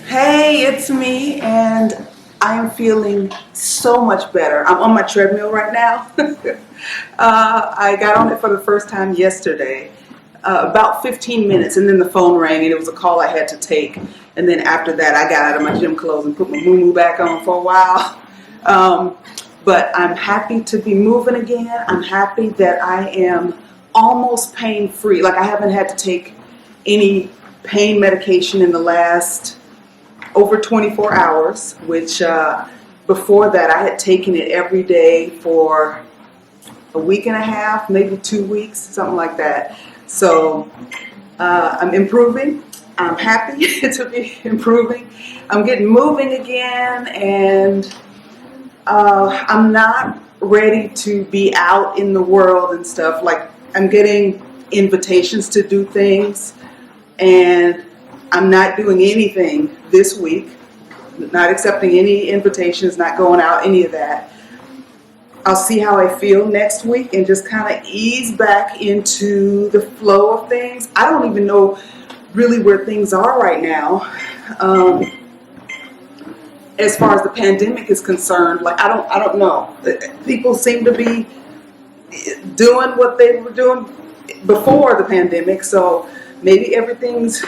Hey, it's me, and I am feeling so much better. I'm on my treadmill right now. I got on it for the first time yesterday, about 15 minutes, and then the phone rang, and it was a call I had to take. And then after that, I got out of my gym clothes and put my moo back on for a while. But I'm happy to be moving again. I'm happy that I am almost pain-free. Like I haven't had to take any pain medication in the last over 24 hours, which before that I had taken it every day for a week and a half, maybe 2 weeks, something like that. So I'm improving. I'm happy to be improving. I'm getting moving again, and I'm not ready to be out in the world and stuff. Like I'm getting invitations to do things, and I'm not doing anything this week, not accepting any invitations, not going out, any of that. I'll see how I feel next week and just kind of ease back into the flow of things. I don't even know really where things are right now. As far as the pandemic is concerned, like I don't know. People seem to be doing what they were doing before the pandemic, so maybe everything's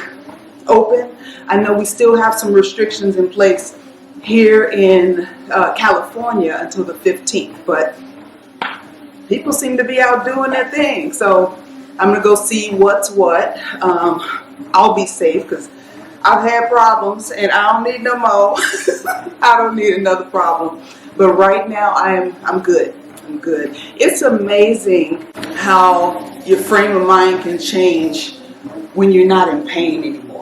open. I know we still have some restrictions in place here in California until the 15th, but people seem to be out doing their thing. So I'm gonna go see what's what. I'll be safe because I've had problems and I don't need no more. I don't need another problem. But right now I'm good. I'm good. It's amazing how your frame of mind can change when you're not in pain anymore.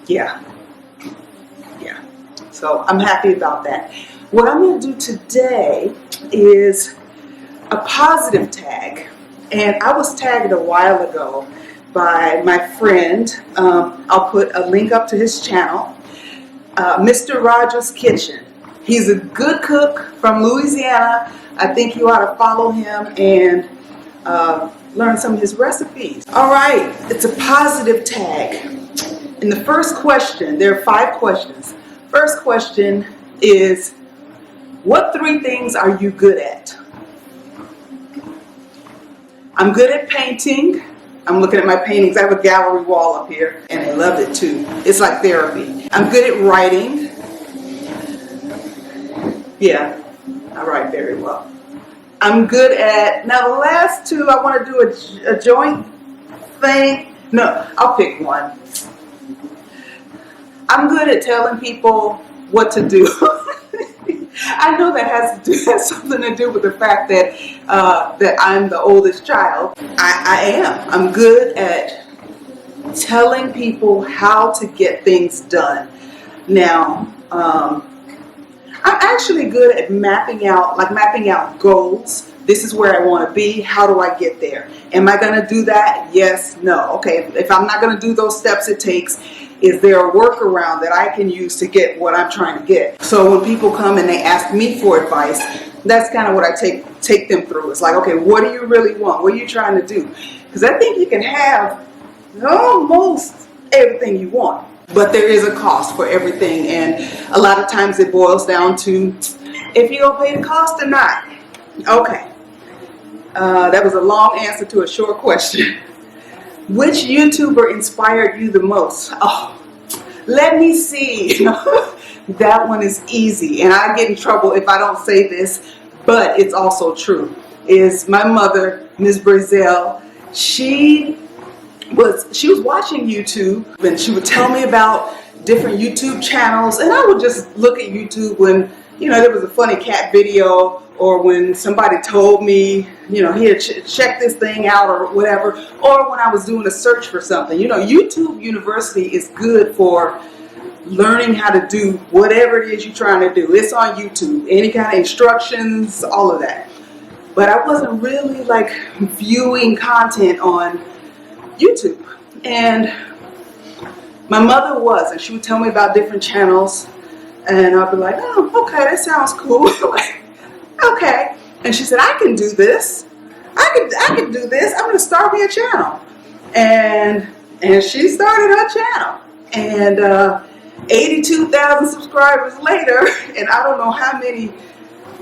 Yeah. So I'm happy about that. What I'm going to do today is a positive tag. And I was tagged a while ago by my friend. I'll put a link up to his channel, Mr. Rogers Kitchen. He's a good cook from Louisiana. I think you ought to follow him and learn some of his recipes. All right, it's a positive tag. And the first question, there are 5 questions. First question is, what 3 things are you good at? I'm good at painting. I'm looking at my paintings. I have a gallery wall up here, and I love it too. It's like therapy. I'm good at writing. Yeah, I write very well. I'm good at, now the last 2, I want to do a joint thing. No, I'll pick one. I'm good at telling people what to do. I know that has something to do with the fact that that I'm the oldest child. I am. I'm good at telling people how to get things done. Now, I'm actually good at mapping out goals. This is where I want to be. How do I get there? Am I going to do that? Yes, no. Okay, if I'm not going to do those steps it takes, is there a workaround that I can use to get what I'm trying to get? So when people come and they ask me for advice, that's kind of what I take them through. It's like, okay, what do you really want? What are you trying to do? Because I think you can have almost everything you want, but there is a cost for everything, and a lot of times it boils down to if you're gonna pay the cost or not. Okay, that was a long answer to a short question. Which YouTuber inspired you the most? Oh, let me see. That one is easy, and I get in trouble if I don't say this, but it's also true. Is my mother, Ms. Brazil. She was watching YouTube, and she would tell me about different YouTube channels, and I would just look at YouTube when there was a funny cat video, or when somebody told me, here, check this thing out or whatever, or when I was doing a search for something. YouTube University is good for learning how to do whatever it is you're trying to do. It's on YouTube, any kind of instructions, all of that. But I wasn't really viewing content on YouTube. And my mother was, and she would tell me about different channels, and I'd be like, oh, okay, that sounds cool. Okay. And she said, I can do this. I can do this. I'm going to start me a channel. And she started her channel. And 82,000 subscribers later, and I don't know how many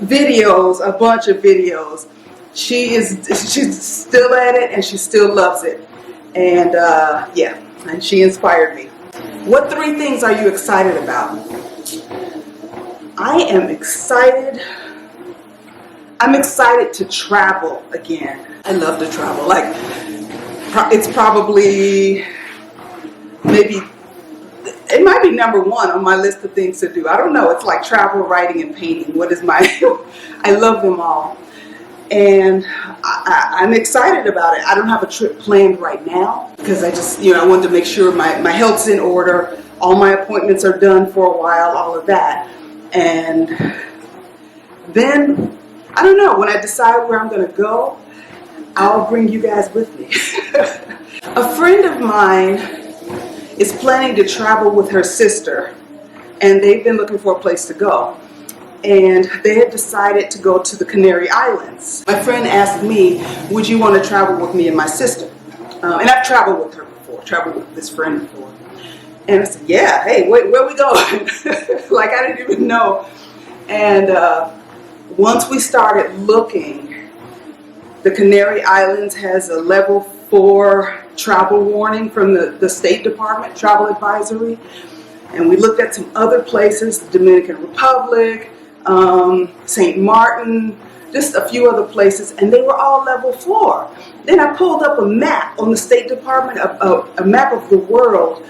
videos, a bunch of videos. She's still at it, and she still loves it. And yeah, and she inspired me. What 3 things are you excited about? I am excited. I'm excited to travel again. I love to travel. Like, it's probably maybe, it might be number 1 on my list of things to do. I don't know. It's like travel, writing, and painting. What is my, I love them all. And I'm excited about it. I don't have a trip planned right now because I just, I wanted to make sure my health's in order. All my appointments are done for a while, all of that. And then, I don't know, when I decide where I'm going to go, I'll bring you guys with me. A friend of mine is planning to travel with her sister, and they've been looking for a place to go. And they had decided to go to the Canary Islands. My friend asked me, would you want to travel with me and my sister? And I've traveled with her before, traveled with this friend before. And I said, yeah, hey, where we going? Like, I didn't even know. And once we started looking, the Canary Islands has a level 4 travel warning from the State Department, travel advisory. And we looked at some other places, the Dominican Republic, St. Martin, just a few other places, and they were all level 4. Then I pulled up a map on the State Department, a map of the world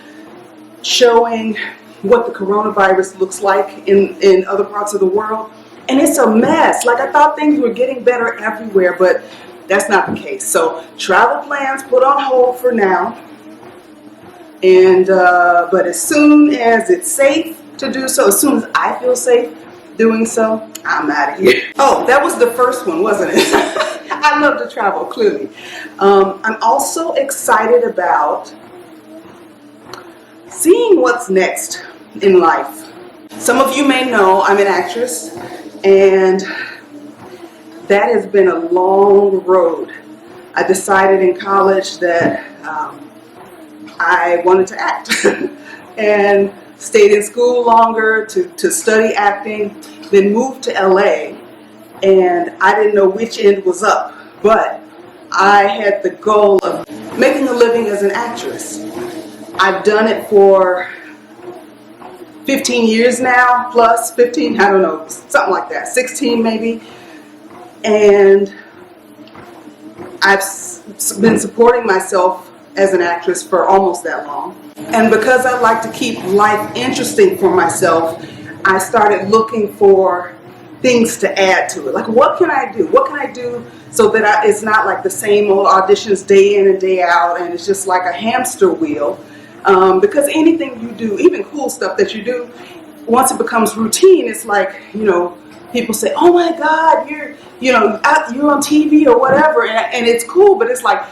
showing what the coronavirus looks like in other parts of the world. And it's a mess. Like, I thought things were getting better everywhere, but that's not the case. So travel plans put on hold for now. And but as soon as it's safe to do so, as soon as I feel safe doing so, I'm out of here. Oh, that was the first one, wasn't it? I love to travel, clearly. I'm also excited about seeing what's next in life. Some of you may know I'm an actress, and that has been a long road. I decided in college that I wanted to act and stayed in school longer to study acting, then moved to LA, and I didn't know which end was up, but I had the goal of making a living as an actress. I've done it for 15 years now, plus 15, I don't know, something like that, 16 maybe. And I've been supporting myself as an actress for almost that long. And because I like to keep life interesting for myself, I started looking for things to add to it. Like, what can I do? What can I do so that it's not like the same old auditions day in and day out, and it's just like a hamster wheel. Because anything you do, even cool stuff that you do, once it becomes routine, it's like, people say, oh my God, you're on TV or whatever, and it's cool, but it's like,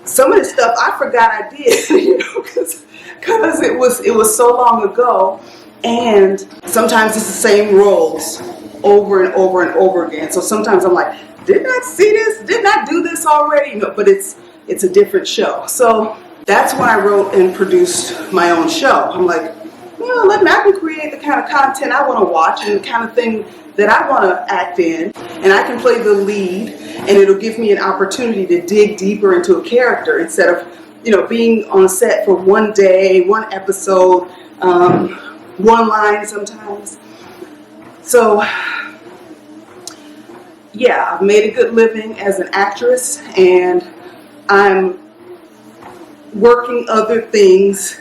some of the stuff I forgot I did, because it was so long ago, and sometimes it's the same roles over and over and over again. So sometimes I'm like, didn't I see this? Didn't I do this already? But it's a different show. So that's when I wrote and produced my own show. I'm like, I can create the kind of content I want to watch and the kind of thing that I want to act in, and I can play the lead, and it'll give me an opportunity to dig deeper into a character instead of, being on set for one day, one episode, one line sometimes. So, yeah, I've made a good living as an actress, and I'm working other things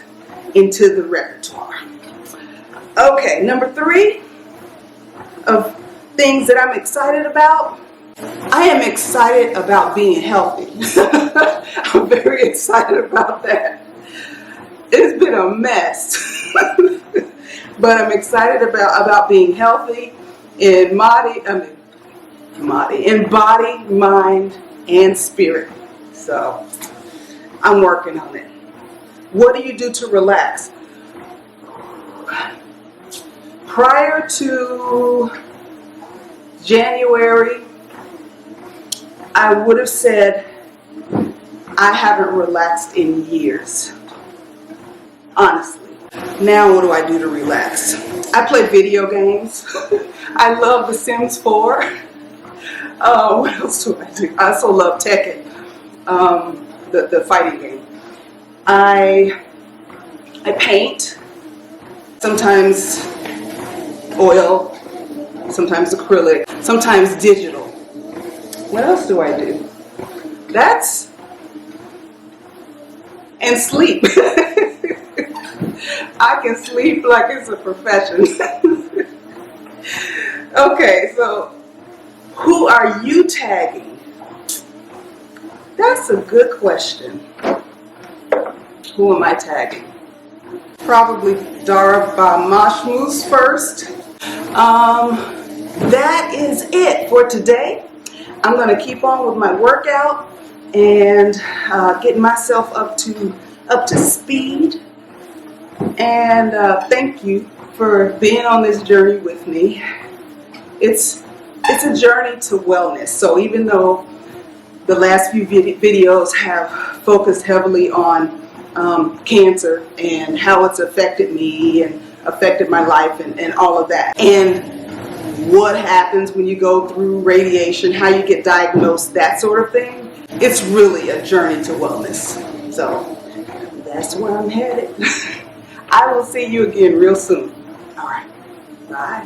into the repertoire. Okay, number 3 of things that I'm excited about. I am excited about being healthy. I'm very excited about that. It's been a mess, but I'm excited about being healthy in body, mind, and spirit. So I'm working on it. What do you do to relax? Prior to January, I would have said I haven't relaxed in years. honestly. Now what do I do to relax? I play video games. I love The Sims 4. What else do I do? I also love Tekken, the fighting game. I paint, sometimes oil, sometimes acrylic, sometimes digital. What else do I do? And sleep. I can sleep like it's a profession. Okay, so who are you tagging? That's a good question. Who am I tagging? Probably Dara Mashmoos first. That is it for today. I'm going to keep on with my workout and getting myself up to speed. And thank you for being on this journey with me. It's a journey to wellness. So even though the last few videos have focused heavily on cancer and how it's affected me and affected my life and all of that, and what happens when you go through radiation, how you get diagnosed, that sort of thing, it's really a journey to wellness. So that's where I'm headed. I will see you again real soon. All right. Bye.